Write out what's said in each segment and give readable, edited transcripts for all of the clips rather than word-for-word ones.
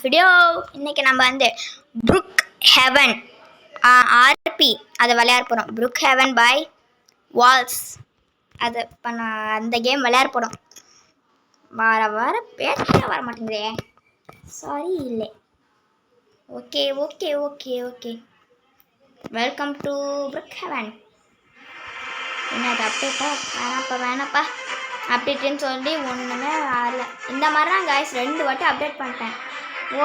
Video இன்னைக்கு நம்ம வந்து புரூக் ஹெவன் ஆர்பி அதை விளையாட போகிறோம். புரூக் ஹெவன் பை வால்ஸ் அதை பண்ண அந்த கேம் விளையாட போகிறோம். வர பேச வர மாட்டேங்குதே, சாரி இல்லை. Okay okay okay okay welcome to Brook heaven. என்னது அப்டேட்டா? வேணாப்பா அப்டேட்டுன்னு சொல்லி ஒன்றுமே வரல. இந்த மாதிரி தான் கைஸ் 2 வாட்டி அப்டேட் பண்ணிட்டேன்,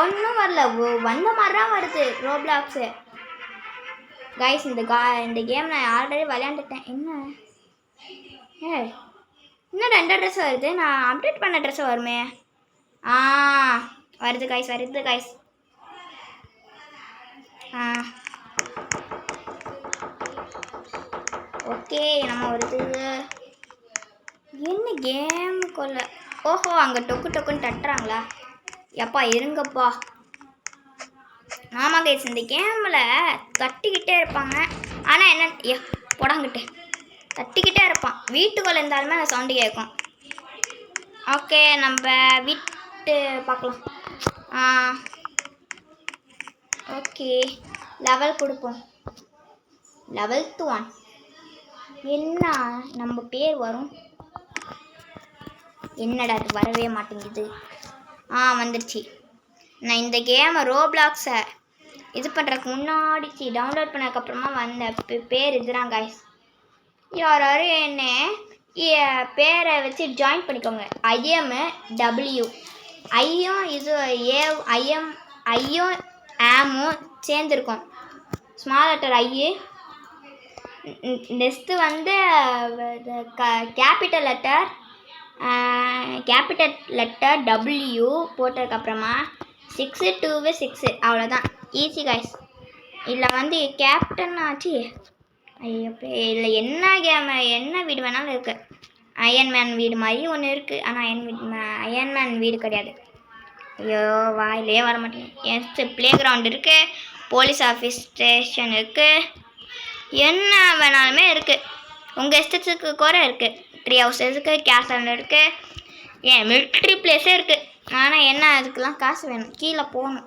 ஒன்றும் வரல. வந்த மாதிரி தான் வருது ரோப்ளாக்ஸு கைஸ். இந்த கேம் நான் ஆல்ரெடி விளையாண்டுட்டேன். என்ன இன்னும் 2 ட்ரெஸ் வருது. நான் அப்டேட் பண்ண ட்ரெஸ்ஸு வருமே. வருது கைஸ். ஓகே நம்ம வருது. என்ன கேமுக்குள்ள? ஓஹோ, அங்கே டொக்குன்னு தட்டுறாங்களா? எப்பா இருங்கப்பா. ஆமாம் கைஸ், இந்த கேமில் தட்டிக்கிட்டே இருப்பாங்க. ஆனால் என்ன போடாங்கிட்டு தட்டிக்கிட்டே இருப்பான். வீட்டுக்குள்ளே இருந்தாலுமே அந்த சவுண்டு கேட்கும். ஓகே நம்ம வீட்டு பார்க்கலாம். ஓகே லெவல் கொடுப்போம். லெவல் 1 என்ன நம்ம பேர் வரும்? என்னடா அது வரவே மாட்டேங்குது. வந்துடுச்சு. நான் இந்த கேமை ரோப்ளாக்ஸை இது பண்ணுறதுக்கு முன்னாடி டவுன்லோட் பண்ணதுக்கப்புறமா வந்த பேர் இதுதான் கைஸ். யாரும் என்ன பேரை வச்சு ஜாயின் பண்ணிக்கோங்க. IMW ஐயும் இது ஐயும் ஆமும் சேர்ந்துருக்கோம். ஸ்மால் லெட்டர் ஐ, நெக்ஸ்ட்டு வந்து கேபிட்டல் லெட்டர் W போட்டதுக்கப்புறமா 6 2 6 அவ்வளோதான். Easy guys. இதில் வந்து கேப்டன் ஆச்சு. ஐயோ இல்லை, என்ன கேம் என்ன வீடு வேணாலும் இருக்குது. அயன்மேன் வீடு மாதிரி ஒன்று இருக்குது, ஆனால் அயன்மேன் வீடு கிடையாது. ஐயோ வாயிலே வர மாட்டேங்குது. ப்ளே கிரவுண்ட் இருக்குது, போலீஸ் ஆஃபீஸ் ஸ்டேஷன் இருக்குது, என்ன வேணாலுமே இருக்குது. உங்கள் இஷ்டத்துக்கு கூட இருக்குது. ட்ரீ ஹவுஸ் இருக்குது, கேசல் இருக்குது, மிலிட்ரி பிளேஸே இருக்குது. ஆனால் என்ன அதுக்கெலாம் காசு வேணும், கீழே போகணும்.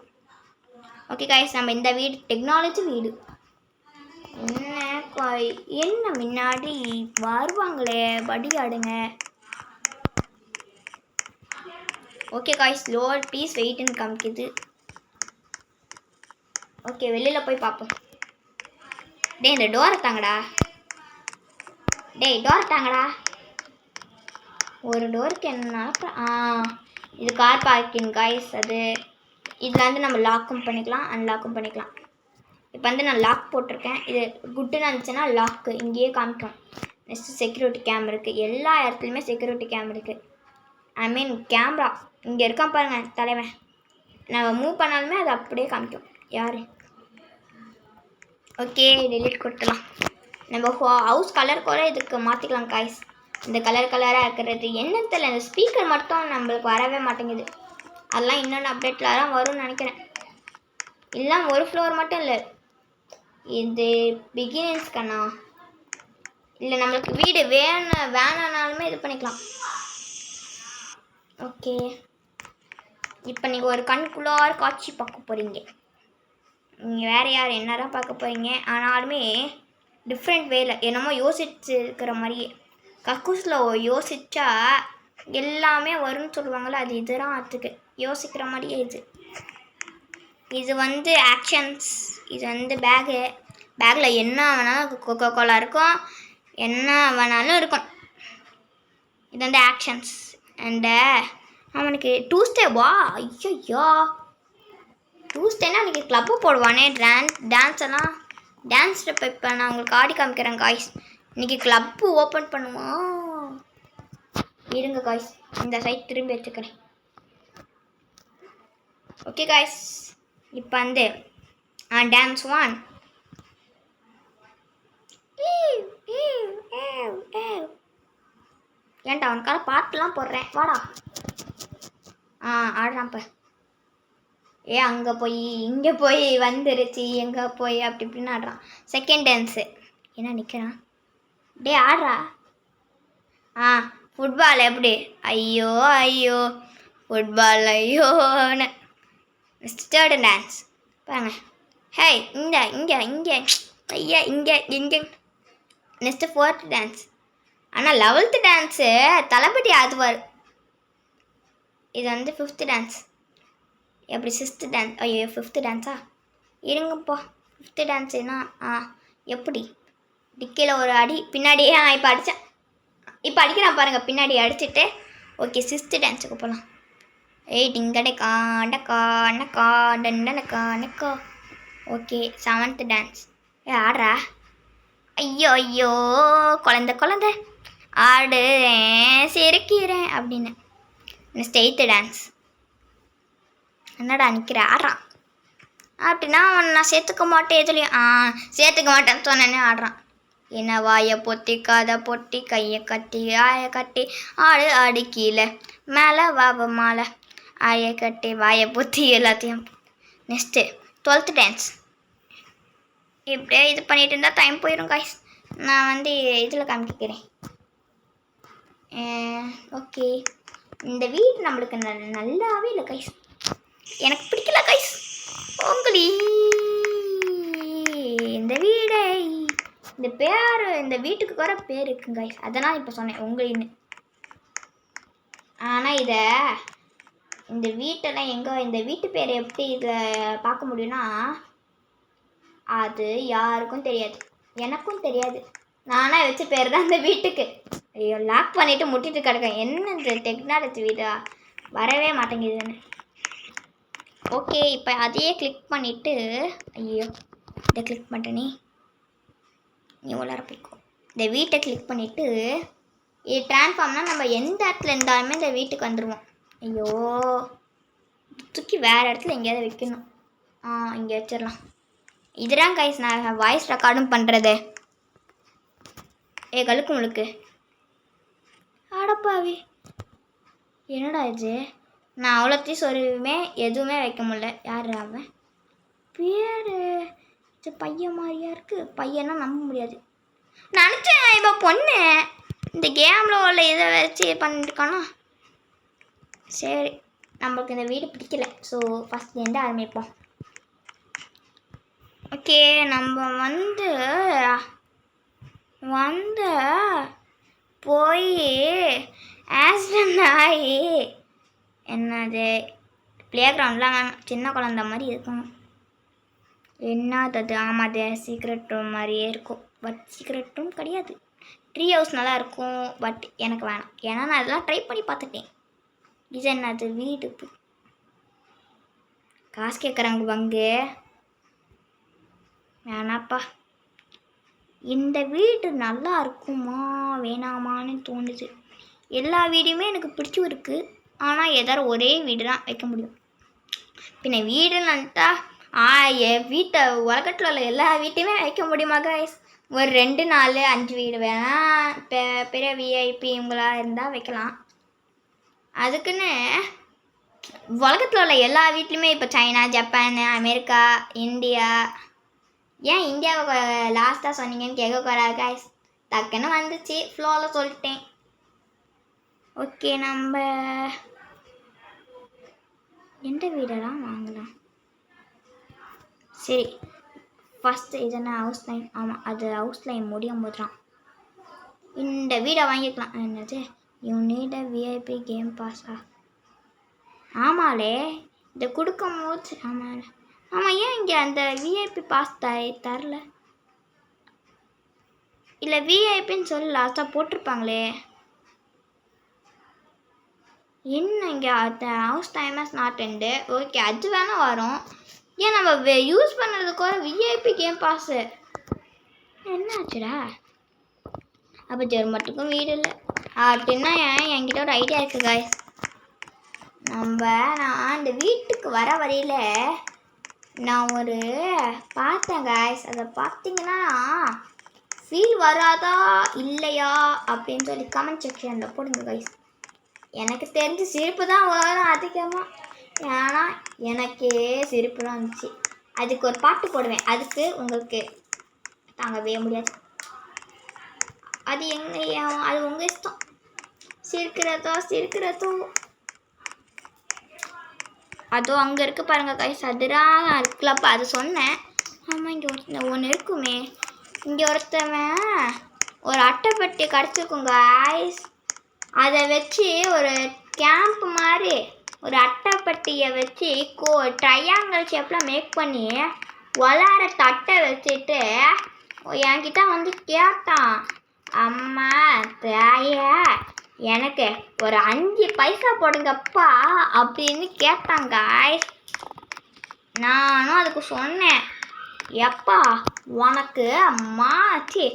ஓகே கைஸ், நம்ம இந்த வீடு டெக்னாலஜி வீடு. என்ன முன்னாடி வருவாங்களே, படி ஆடுங்க. ஓகே கைஸ், லோட் ப்ளீஸ் வெயிட்னு காமிக்குது. ஓகே வெளியில் போய் பார்ப்போம். இந்த டோரை தாங்கடா. டோரை தாங்கடா. ஒரு டோருக்கு என்ன? இது கார் பார்க்கிங் கைஸ். அது இதில் வந்து நம்ம லாக்கும் பண்ணிக்கலாம், அன்லாக்கும் பண்ணிக்கலாம். இப்போ வந்து நான் லாக் போட்டிருக்கேன். இது குட்டுன்னு இருந்துச்சுன்னா லாக்கு இங்கேயே காமிக்கும். நெக்ஸ்ட்டு செக்யூரிட்டி கேம் இருக்குது. எல்லா இடத்துலையுமே செக்யூரிட்டி கேம் இருக்குது. கேமரா இங்கே இருக்கான் பாருங்கள் தலைவன். நம்ம மூவ் பண்ணாலுமே அது அப்படியே காமிக்கும் யார். ஓகே டெலிட் கொடுத்துலாம். நம்ம ஹவுஸ் கலர் கூட இதுக்கு மாற்றிக்கலாம் காய்ஸ். இந்த கலராக இருக்கிறது என்னன்னு தெரியல. இந்த ஸ்பீக்கர் மட்டும் நம்மளுக்கு வரவே மாட்டேங்குது. அதெல்லாம் இன்னொன்று அப்டேட்டில் தான் வரும்னு நினைக்கிறேன். இல்லை ஒரு ஃப்ளோர் மட்டும் இல்லை, இது பிகினர்ஸ் கண்ணா. இல்லை நம்மளுக்கு வீடு வேணானாலுமே இது பண்ணிக்கலாம். ஓகே இப்போ நீங்கள் ஒரு கண்குள்ளார காட்சி பார்க்க போகிறீங்க. நீங்கள் வேறு யார் என்னதான் பார்க்க போகிறீங்க, ஆனாலுமே டிஃப்ரெண்ட் வேல என்னமோ யோசிச்சு இருக்கிற மாதிரியே. கக்கூஸில் யோசிச்சா எல்லாமே வரும்னு சொல்லுவாங்கள்ல, அது இதுதான். அதுக்கு யோசிக்கிற மாதிரியே இது வந்து ஆக்ஷன்ஸ். இது வந்து பேக்கில் என்ன வேணாலும் கொக்கோ கோலா இருக்கும், என்ன வேணாலும் இருக்கும். இது வந்து ஆக்ஷன்ஸ். அண்டு அவனுக்கு டூஸ்டே வா. ஐயோ டூஸ்டேன்னா அவனுக்கு கிளப்பு போடுவானே, டான்ஸ் எல்லாம். டான்ஸ் ஸ்டெப் இப்போ நான் உங்களுக்கு ஆடி காமிக்கிறேன் காய்ஸ். இன்றைக்கி கிளப்பு ஓப்பன் பண்ணுவான். இருங்க காய்ஸ், இந்த சைட் திரும்பி வச்சுக்கிறேன். ஓகே காய்ஸ், இப்போ வந்து டான்ஸ் 1. ஏன்டா அவனுக்காக பாட்டுலாம் போடுறேன், வாடா. ஆடுறான்ப்ப. அங்கே போய் இங்கே போய் வந்துருச்சு, எங்கே போய் அப்படி இப்படின்னு ஆடுறான். செகண்ட் டான்ஸு என்ன நிற்கிறான். ஆடுறா. ஃபுட்பால் எப்படி? ஐயோ ஃபுட்பால் ஐயோன்னு தேர்டு டான்ஸ் பாருங்க. ஹே இங்கே இங்கே இங்கே ஐயா இங்கே இங்கே. Next fourth dance. ஆனால் 11th டான்ஸு தளபதி ஆடுவார். இது வந்து 5th டான்ஸ். எப்படி 6th டான்ஸ்? ஐயோ 5th டான்ஸா? இருங்கப்பா 5th டான்ஸுனா எப்படி டிக்கையில் ஒரு அடி பின்னாடியே இப்போ அடித்தேன். இப்போ அடிக்கிறான் பாருங்கள், பின்னாடி அடிச்சுட்டு. ஓகே 6th டான்ஸுக்கு போகலாம். ஏய் டிங்கடக்கா அண்டக்கா அண்ணக்கா டண்டனக்கா அண்ணக்கா. Okay 7th dance. ஆடுறா. ஐயோ ஐயோ குழந்த ஆடுறேன் சிரிக்கிறேன் அப்படின்னு. Next 8th dance. என்னடா நிற்கிற ஆடுறான் அப்படின்னா நான் சேர்த்துக்க மாட்டேன் எதுலையும். சேர்த்துக்க மாட்டேன்னு சொன்னேன்னே ஆடுறான். என்ன வாயை பொத்தி கதை பொட்டி கையை கட்டி ஆயை கட்டி ஆடு ஆடி கீழே மேலே வாப மாலை ஆயை கட்டி வாயை பொத்தி எல்லாத்தையும். Next 12th dance. இப்படியே இது பண்ணிட்டு இருந்தால் டைம் போயிடும் காய்ஸ். நான் வந்து இதில் காமிக்கிறேன். ஓகே இந்த வீடு நம்மளுக்கு நல்லாவே இல்லை கைஸ். எனக்கு பிடிக்கல கைஸ். உங்களி இந்த வீடை இந்த பேர் இந்த வீட்டுக்கு வர பேர் இருக்குங்க கைஸ். அதனால் இப்போ சொன்னேன் உங்களின்னு. ஆனால் இந்த வீட்டெல்லாம் எங்கே இந்த வீட்டு பேரை எப்படி இதில் பார்க்க முடியும்னா அது யாருக்கும் தெரியாது, எனக்கும் தெரியாது. நானாக வச்ச பேர் தான் இந்த வீட்டுக்கு. ஐயோ லாக் பண்ணிவிட்டு முட்டிட்டு கிடக்கேன். என்ன இந்த டெக்னாலஜி வீடா வரவே மாட்டேங்குதுன்னு. ஓகே இப்போ அதையே கிளிக் பண்ணிவிட்டு ஐயோ இதை கிளிக் பண்ணிட்டேனே நீ உள்ளார போய்க்கும். இந்த வீட்டை கிளிக் பண்ணிவிட்டு இது ட்ரான்ஸ்ஃபார்ம்னால் நம்ம எந்த இடத்துல இருந்தாலுமே இந்த வீட்டுக்கு வந்துடுவோம். ஐயோ தூக்கி வேறு இடத்துல எங்கேயாவது வைக்கணும். இங்கே வச்சிடலாம். இதுதான் கைஸ் நான் வாய்ஸ் ரெக்கார்டும் பண்ணுறது. கழுக்கு முழுக்கு ஆடப்பாவி என்னடா இது. நான் அவ்வளோத்தையும் சொருவுமே எதுவுமே வைக்க முடியல. யார் அவன் பேர்? இது பையன் மாதிரியா இருக்குது. பையனா நம்ப முடியாது. நினச்சேன் இப்போ பொண்ணு இந்த கேமில் உள்ள இதை வச்சு பண்ணிட்டுருக்கானா. சரி நம்மளுக்கு இந்த வீடு பிடிக்கல. ஸோ ஃபஸ்ட்லேருந்து ஆரம்பிப்போம். ஓகே நம்ம வந்து போய் ஆக்சிடென்ட் ஆகி என்னது ப்ளே கிரவுண்ட்லாம் சின்ன குழந்த மாதிரி இருக்கும். என்னது ஆமாது சீக்ரெட் ரூம் மாதிரியே இருக்கும். பட் சீக்ரெட் ரூம் கிடையாது. ட்ரீ ஹவுஸ் நல்லா இருக்கும். பட் எனக்கு வேணாம். ஏன்னா நான் அதெல்லாம் ட்ரை பண்ணி பார்த்துட்டேன். இது என்னது வீடு காசு கேட்குறாங்க பங்கு. வேணாப்பா. இந்த வீடு நல்லா இருக்குமா வேணாமான்னு தோணுது. எல்லா வீடுமே எனக்கு பிடிச்சும் இருக்குது. ஆனால் ஏதாவது ஒரே வீடு தான் வைக்க முடியும். பின்ன வீடுன்னுட்டா என் வீட்டை உலகத்தில் உள்ள எல்லா வீட்டையுமே வைக்க முடியுமா கைஸ்? ஒரு 2 4 5 வீடு வேணால் பெரிய விஐபி இவங்களாக இருந்தால் வைக்கலாம். அதுக்குன்னு உலகத்தில் உள்ள எல்லா வீட்லேயுமே இப்போ சைனா ஜப்பான் அமெரிக்கா இந்தியா ஏன் இந்தியாவை லாஸ்ட்டாக சொன்னீங்கன்னு கேட்கக்கூடாது கைஸ். டக்குன்னு வந்துச்சு ஃப்ளோவில் சொல்லிட்டேன். ஓகே நம்ம எந்த வீடெல்லாம் வாங்கலாம்? சரி ஃபஸ்ட்டு இதெல்லாம் ஹவுஸ் லைன். ஆமாம் அது ஹவுஸ் லைன் முடியும் போது தான் இந்த வீடை வாங்கிக்கலாம். என்னது you need a VIP game பாஸா? ஆமாலே இதை கொடுக்கும் போது ஆமாம் ஏன் இங்கே அந்த விஐபி பாஸ் தரல? இல்லை விஐபின்னு சொல்லி லாஸ்ட்டாக போட்டிருப்பாங்களே. என்ன இங்கே house timers not end. Okay அது வேணால் வரும். ஏன் நம்ம யூஸ் பண்ணுறதுக்கு ஒரு விஐபி கேம் பாஸு என்ன ஆச்சுடா? அப்போ ஜெர்மட்டுக்கும் வீடு இல்லை அப்படின்னா என்கிட்ட ஒரு ஐடியா இருக்குது காய்ஸ். நான் இந்த வீட்டுக்கு வர வரையில் நான் ஒரு பார்த்தேன் காய்ஸ். அதை பார்த்தீங்கன்னா ஃபீல் வராதா இல்லையா அப்படின்னு சொல்லி கமெண்ட் செக்ஷனில் போடுங்க காய்ஸ். எனக்கு தெரிஞ்சு சிரிப்பு தான் வரும் அதிகமாக. ஏன்னா எனக்கே சிரிப்பு தான் வந்துச்சு. அதுக்கு ஒரு பாட்டு போடுவேன். அதுக்கு உங்களுக்கு தாங்கவே முடியாது. அது அது உங்கள் இஷ்டம். சிரிக்கிறதோ அதோ அங்கே இருக்குது பாருங்கள் கைஸ், அதுதான் கிளப். அது சொன்னேன். ஆமாம், இங்கே ஒன்று இருக்குமே. இங்கே ஒருத்தவன் ஒரு அட்டைப்பட்டி கிடச்சிருக்கும் கைஸ். அதை வச்சு ஒரு கேம்ப் மாதிரி ஒரு அட்டைப்பட்டியை வச்சு ட்ரையாங்கிள் ஷேப்பில் மேக் பண்ணி விளாட தட்டை வச்சுட்டு என்கிட்ட வந்து கேட்டான், அம்மா தாய எனக்கு ஒரு 5 பைசா போடுங்கப்பா அப்படின்னு கேட்டாங்க காய்ஸ். நானும் அதுக்கு சொன்னேன், எப்பா உனக்கு மாச்சி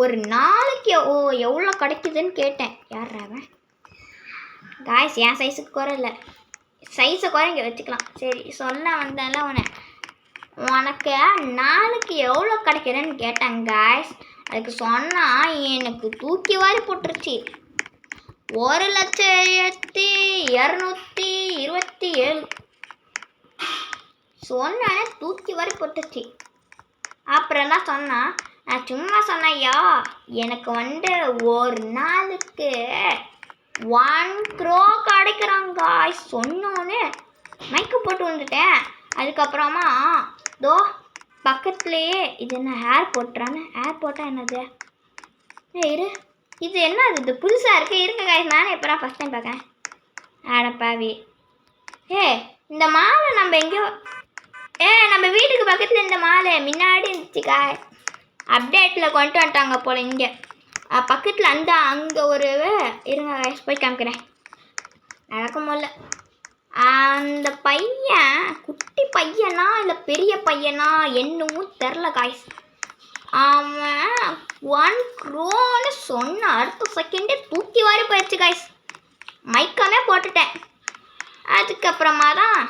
ஒரு நாளைக்கு எவ்வளோ கிடைக்குதுன்னு கேட்டேன். யார் அவன் காய்ஸ்? என் சைஸுக்கு குறையில, சைஸை குறைங்க வச்சுக்கலாம். சரி சொல்ல வந்தால உனக்கு நாளைக்கு எவ்வளோ கிடைக்குதுன்னு கேட்டேன் காய்ஸ். அதுக்கு சொன்னால் எனக்கு தூக்கி வாரி போட்டுருச்சு. 1,227,000 சொன்னேன், தூக்கி வாரி போட்டுருச்சு. அப்புறம் தான் சொன்னான், நான் சும்மா சொன்னையா, எனக்கு வந்து ஒரு நாளுக்கு 1 crore கிடைக்கிறாங்க காய்ஸ். சொன்னோன்னு மைக்கு போட்டு வந்துட்டேன். அதுக்கப்புறமா தோ பக்கத்துலேயே இது என்ன ஹேர் போட்டுறான்னு, ஹேர் போட்டால் என்னது இரு, இது என்ன இது புதுசாக இருக்குது, இருங்க காய்ஸ், நானே இப்போ தான் ஃபஸ்ட் டைம் பார்க்கேன். ஆடப்பாவி. இந்த மாலை நம்ம எங்கேயோ நம்ம வீட்டுக்கு பக்கத்தில் இந்த மாலை முன்னாடி இருந்துச்சு காய். அப்டேட்டில் கொண்டு வந்துட்டாங்க போல். இங்கே பக்கத்தில் அங்கே ஒரு இருங்க காய்ஸ், போய் காமிக்கிறேன். நடக்கும் போல அந்த பையன் குட்டி பையனா இல்லை பெரிய பையனா என்னமோ தெரில காய்ஸ். அவன் 1 crore சொன்ன அடுத்த செகண்டே தூக்கி வாரி போயிடுச்சு காய்ஸ். மைக்காமே போட்டுட்டேன். அதுக்கப்புறமா தான்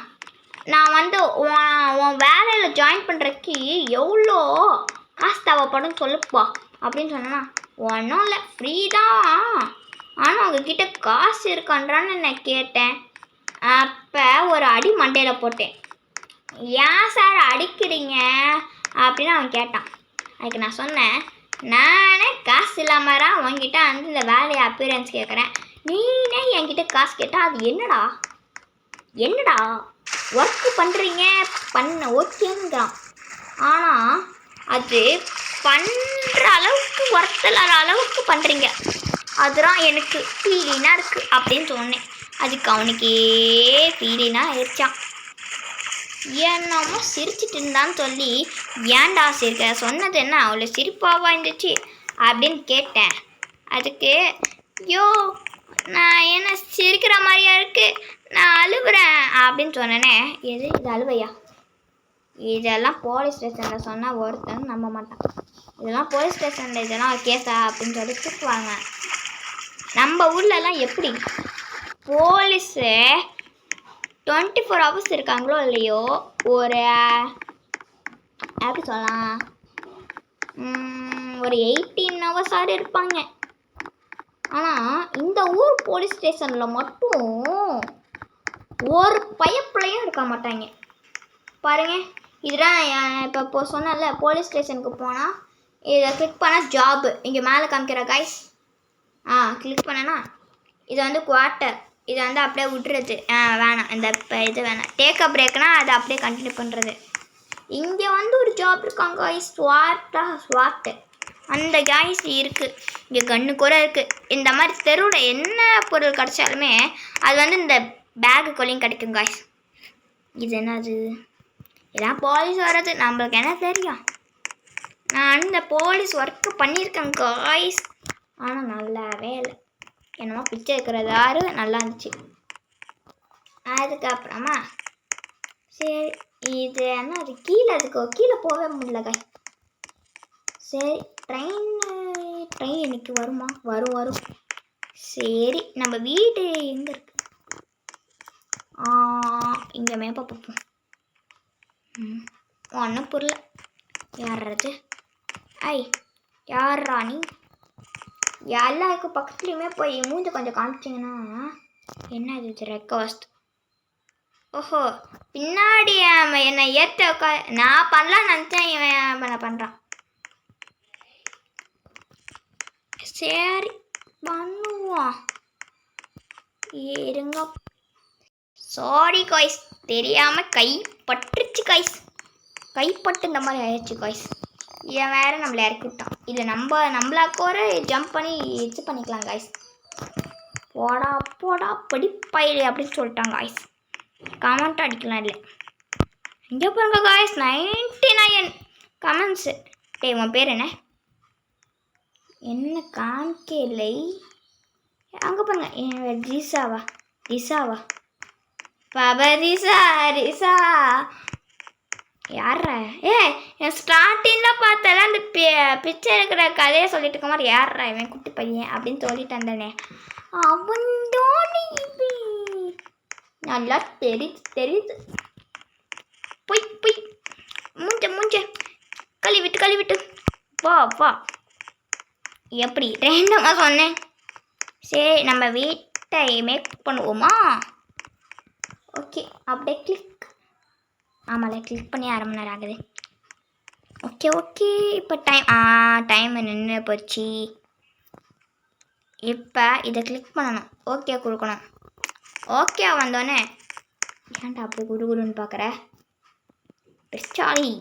நான் வந்து உன் வேலையில் ஜாயின் பண்ணுறக்கு எவ்வளோ காசு தேவைப்படும் சொல்லுப்பா அப்படின்னு சொன்னேன்னா, ஒன்றும் இல்லை ஃப்ரீ தான், ஆனால் உங்ககிட்ட காசு இருக்கான்றான்னு நான் கேட்டேன். அப்போ ஒரு அடி மண்டையில் போட்டேன். ஏன் சார் அடிக்கிறீங்க அப்படின்னு அவன் கேட்டான். அதுக்கு நான் சொன்னேன், நானே காசு இல்லாமறா உங்ககிட்ட வந்து இந்த வேலையை அப்பியரன்ஸ் கேட்குறேன், நீனே என்கிட்ட காசு கேட்டால் அது என்னடா ஒர்க்கு பண்ணுறீங்க பண்ண ஓகேங்கிறான். ஆனால் அது பண்ணுற அளவுக்கு ஒர்த்தலாத அளவுக்கு பண்ணுறீங்க, அதுதான் எனக்கு ஃபீலிங்காக இருக்குது அப்படின்னு சொன்னேன். அதுக்கு அவனுக்கே ஃபீலிங்காக ஆயிடுச்சான். என்னமோ சிரிச்சிட்டு இருந்தான்னு சொல்லி, ஏன்டா சிரிக்க, சொன்னது என்ன அவ்வளோ சிரிப்பாவா இருந்துச்சு அப்படின்னு கேட்டேன். அதுக்கு யோ நான் என்ன சிரிக்கிற மாதிரியா இருக்குது, நான் அழுவுறேன் அப்படின்னு சொன்னேனே. இது அழுவையா? இதெல்லாம் போலீஸ் ஸ்டேஷனில் சொன்னால் ஒருத்தன் நம்ப மாட்டான். இதெல்லாம் போலீஸ் ஸ்டேஷனில் இதெல்லாம் கேஸா அப்படின்னு சொல்லி திட்டுவாங்க. நம்ம ஊர்லலாம் எப்படி போலீஸு 24 hours இருக்காங்களோ இல்லையோ, ஒரு எப்படி சொல்லலாம், ஒரு 18 hours இருப்பாங்க. ஆனால் இந்த ஊர் போலீஸ் ஸ்டேஷனில் மட்டும் ஒரு பயப்பிள்ளையும் இருக்க மாட்டாங்க பாருங்க. இதுதான் இப்போ சொன்னல, போலீஸ் ஸ்டேஷனுக்கு போனால் இதை கிளிக் பண்ணால் ஜாபு இங்கே மேலே காமிக்கிற கைஸ். கிளிக் பண்ணேன்னா இது வந்து குவார்ட்டர், இதை வந்து அப்படியே விட்டுறது வேணாம், இந்த இது வேணாம். டேக் அ பிரேக்னால் அதை அப்படியே கண்டினியூ பண்ணுறது. இங்கே வந்து ஒரு ஜாப் இருக்காங்க கைஸ், ஸ்வாட்டு அந்த கைஸ் இருக்குது. இங்கே கன்று கூட இருக்குது. இந்த மாதிரி தெருவில் என்ன பொருள் கிடச்சாலுமே அது வந்து இந்த பேகுக்குள்ளேயும் கிடைக்கும் கைஸ். இது என்னது? இதான் போலீஸ் வர்றது, நம்மளுக்கு என்ன தெரியும். நான் இந்த போலீஸ் ஒர்க்கு பண்ணியிருக்கேன் கைஸ், ஆனால் நல்லாவே இல்லை. என்னமோ பிச்சை இருக்கிறதாரு நல்லா இருந்துச்சு. அதுக்கப்புறமா சரி இது என்ன, அது கீழே போகவே முடியல கைஸ். சரி ட்ரெயின் இன்னைக்கு வருமா? வரும். சரி நம்ம வீடு எங்கே இருக்கு? இங்கே மேப்பா பார்ப்போம். ஒன்றும் புரியல. யாராது? யார் ராணி? எல்லாருக்கும் பக்கத்துலேயுமே போய் மூஞ்ச கொஞ்சம் காமிச்சிங்கன்னா என்ன இது ரெக்வஸ்ட். ஓஹோ பின்னாடி என்னை ஏற்ற நான் பண்ணலாம் நினச்சேன், இவன் பண்ணுறான். சரி பண்ணுவோம் இருங்க. சாரி காய்ஸ், தெரியாமல் கை பட்டுருச்சு காய்ஸ். கைப்பட்டு இந்த மாதிரி ஆயிடுச்சு காய்ஸ். இவன் வேறு நம்மளை இறக்கி விட்டான். இல்லை நம்மளாக்க ஒரு ஜம்ப் பண்ணி இது பண்ணிக்கலாம் காய்ஸ். போடா படிப்பாயிடு அப்படின்னு சொல்லிட்டாங்க காய்ஸ். கமெண்ட் அடிக்கலாம். இல்லை இங்கே பாருங்க காய்ஸ், 99 கமெண்ட்ஸு. டேய் உன் பேர் என்ன காமிக்கலை? அங்கே பாருங்க, ரிசாவா பாபா ரிசா யார்ரா? என் ஸ்டார்டிங்கில் பார்த்தால அந்த பிச்சை இருக்கிற கதையை சொல்லிட்டு இருக்க மாதிரி யார்ரா இவன் குட்டி பையன் அப்படின்னு சொல்லிட்டு வந்தானே, அவன்தான் இது. நல்லா தெரியுது. போய் மூஞ்ச கழுவிட்டு வா. எப்படி ரேண்டமாக சொன்னேன். சரி நம்ம வீட்டை மேக் பண்ணுவோமா? ஓகே அப்படியே கிளிக். ஆமாம்ல கிளிக் பண்ணி 1/2 மணி நேரம் ஆகுது. ஓகே இப்போ டைம் நின்று போச்சு. இப்போ இதை கிளிக் பண்ணணும். ஓகே கொடுக்கணும். ஓகே வந்தோடனே ஏன்டா அப்படி குடுன்னு பார்க்குற பெஸ்டாலி.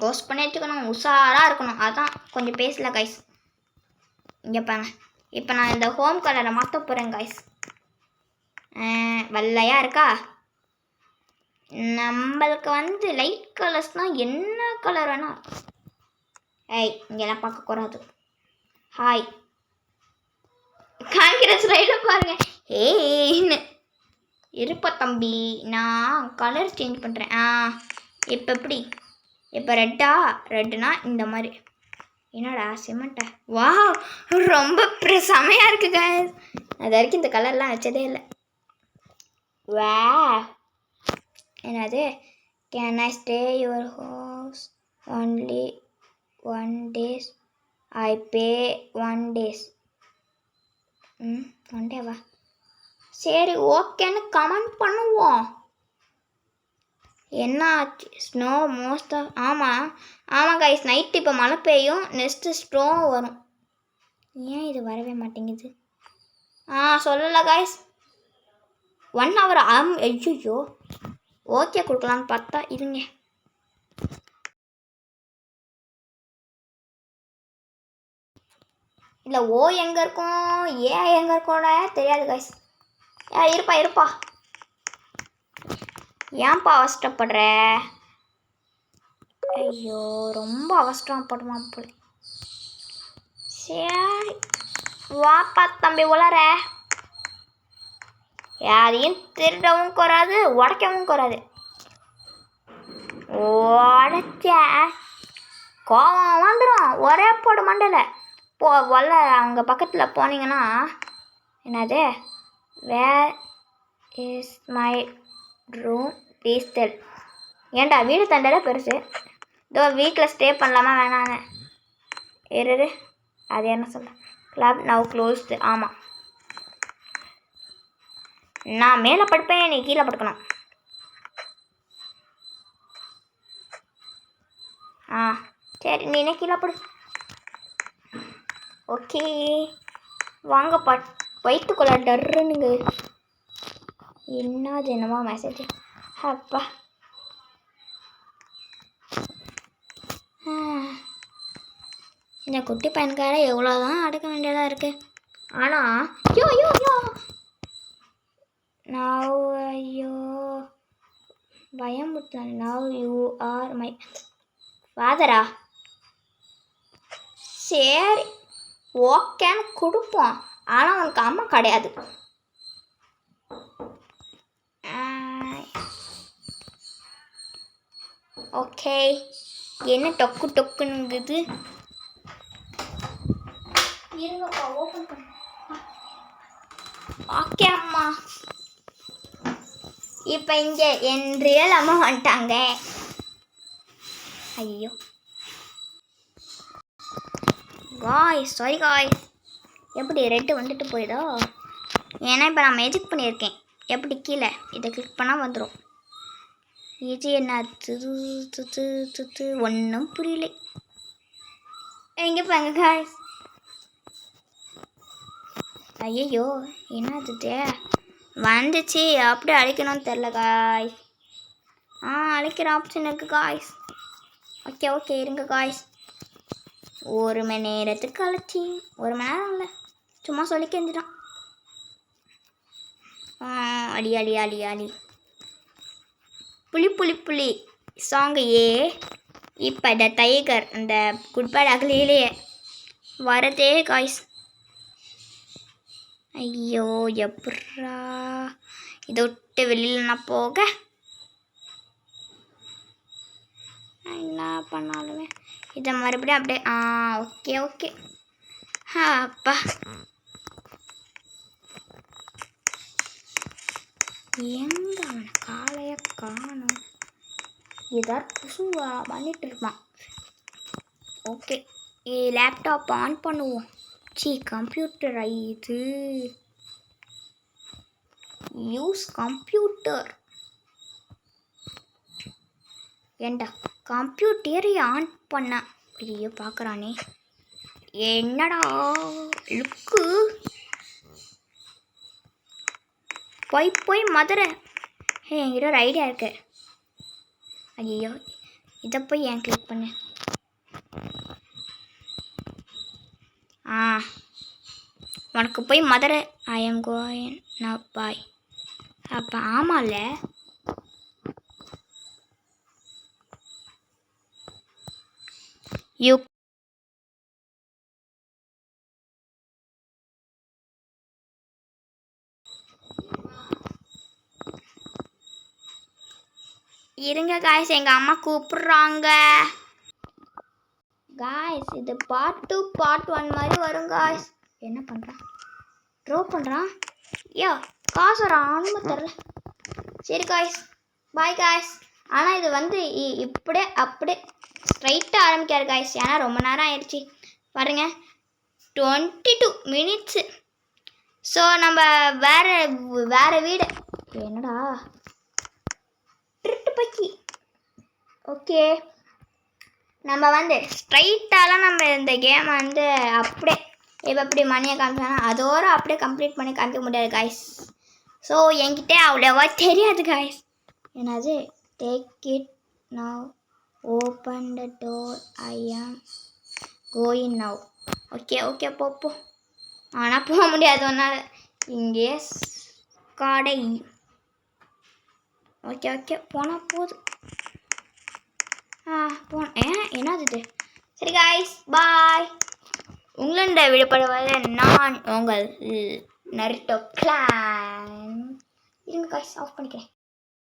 கோஸ்ட் பண்ணி வச்சுக்கணும், உஷாராக இருக்கணும். அதான் கொஞ்சம் பேசல கைஸ். இங்கே பாருங்க, இப்போ நான் இந்த ஹோம் கலரை மாற்ற போகிறேன் கைஸ். வெள்ளையாக இருக்கா? நம்மளுக்கு லைட் கலர்ஸ்னால் என்ன கலர் வேணா. இங்கெல்லாம் பார்க்கக்கூடாது. ஹாய் காய்க்கிற ஸ்டைலில் பாருங்க. ஏன்னு இருப்பா தம்பி, நான் கலர் சேஞ்ச் பண்ணுறேன். இப்போ எப்படி? இப்போ ரெட்டுனா இந்த மாதிரி. என்னடா சிமெண்ட்டா? வா ரொம்ப செமையாக இருக்குது கைஸ். அது வரைக்கும் இந்த கலர்லாம் வச்சதே இல்லை. வா என்னது? Can I stay your house only 1 days? I pay 1 days. 1 டேவா? சரி ஓகேன்னு கமெண்ட் பண்ணுவோம். என்ன ஆச்சு? ஸ்னோ மோஸ்ட்டாக ஆமாம் கைஸ். நைட்டு இப்போ மழை பெய்யும், நெக்ஸ்ட்டு ஸ்னோ வரும். ஏன் இது வரவே மாட்டேங்குது? சொல்லலை கைஸ். 1 hour ஐயோ. ஓகே கொடுக்கலான்னு பார்த்தா இருங்க. இல்லை ஓ எங்கே இருக்கும், ஏன் எங்கே இருக்கோட தெரியாது கைஸ். இருப்பா ஏன்ப்பா அவசரப்படுற? ஐயோ ரொம்ப அவசரப்படுமா போல. சரி வாப்பா தம்பி உளற. யாரையும் திருடவும் கூடாது, உடைக்கவும் கூடாது. உடைச்ச கோவம் வந்துடும். ஒரே போடு மண்டல அவங்க பக்கத்தில் போனீங்கன்னா என்னது? Where is my room please tell. ஏன்டா வீடு தண்டரை பெருசு. இதோ வீட்டில் ஸ்டே பண்ணலாமா வேணான்னு இரு. அது என்ன சொல்ல? Club now closed. ஆமாம் நான் மேலே படுப்பேன், நீ கீழே படுக்கணும். சரி நீனே கீழே படு. ஓகே வாங்க வயிற்றுக்குள்ள டர்ருனுங்க. என்னமா மெசேஜ்? அப்பா இந்த குட்டி பையனுக்கார எவ்வளோதான் அடுக்க வேண்டியதாக இருக்குது. ஆனால் யோ நவ் ஐயோ பயமுட்டான். நவ் யூ ஆர் மை ஃபாதரா? சரி ஓகேன்னு கொடுப்போம். ஆனால் உனக்கு அம்மா கிடையாது. ஓகே என்ன டொக்குங்குது? இருங்கப்பா ஓப்பன் பண்ண. ஓகே அம்மா. இப்போ இங்கே என் ரியல் அம்மா வந்துட்டாங்க. ஐயோ சாரி காய்ஸ். எப்படி ரெட்டு வந்துட்டு போயிடோ? ஏன்னா இப்போ நான் மேஜிக் பண்ணியிருக்கேன். எப்படி கீழே இதை கிளிக் பண்ணால் வந்துடும். இது என்ன ஒன்றும் புரியல. எங்கே பாருங்க காய்ஸ். ஐயோ என்னது வந்துச்சு அப்படியே அழைக்கணும்னு தெரில காய்ஸ். அழைக்கிற ஆப்ஷன் இருக்குது காய்ஸ். ஓகே இருங்க காய்ஸ். 1 மணி நேரத்துக்கு அழைச்சி 1 மணி நேரம் இல்லை, சும்மா சொல்லி கெஞ்சிட்டான். அடி புலி சாங்கு இப்போ இந்த டைகர் அந்த குட் பேட் அகலியிலே வரதே காய்ஸ். ஐயோ எப்பட்றா இதை விட்டு வெளியில் நான் போக என்ன பண்ணாலுமே இதை மறுபடியும் அப்படியே ஓகே அப்பா எங்க அவனை காலைய காணும், ஏதாவது புசு பண்ணிட்டு இருப்பான். ஓகே லேப்டாப் ஆன் பண்ணுவோம். கம்ப்யூட்டர் இது யூஸ் கம்ப்யூட்டர். ஏண்டா கம்ப்யூட்டரை ஆன் பண்ண ஐயோ பார்க்குறானே என்னடா லுக்கு. போய் மதுரை என்கிட்ட ஒரு ஐடியா இருக்கு. ஐயோ இதை போய் ஏன் கிளிக் பண்ணு. உனக்கு போய் Madurai I am going now bye. அப்போ ஆமாம்ல யூ இருங்க காய்ஸ், எங்கள் அம்மா கூப்பிட்றாங்க காய்ஸ். இது பார்ட் 2 பார்ட் 1 மாதிரி வரும் காய்ஸ். என்ன பண்ணுறான், ட்ரோ பண்ணுறான். காசு ஆனும் தெரில. சரி காய்ஸ் பாய் காய்ஸ். ஆனால் இது வந்து அப்படியே ஸ்ட்ரைட்டாக ஆரம்பிக்காரு காய்ஸ், ஏன்னா ரொம்ப நேரம் ஆயிடுச்சு பாருங்க 22 மினிட்ஸு. ஸோ நம்ம வேறு வீடு என்னடா ட்ரிட்டு பக்கி. ஓகே நம்ம வந்து ஸ்ட்ரைட்டாலாம் நம்ம இந்த கேமை வந்து அப்படியே எப்படி மணியை காமிச்சானா அதோட அப்படியே கம்ப்ளீட் பண்ணி காமிக்க முடியாது காய்ஸ். ஸோ என்கிட்ட அவ்வளோவா தெரியாது காய்ஸ். என்னது take it now, open the door, I am going now. Okay போ. ஆனால் போக முடியாது ஒன்றால், இங்கே கடை. ஓகே போனால் போதும். என்னது சரி காய்ஸ் பாய். உங்களோட விடுபடுவது நான் உங்கள் நருட்டோ கிளான். இருங்க காய்ஸ் ஆஃப் பண்ணிக்கிறேன்.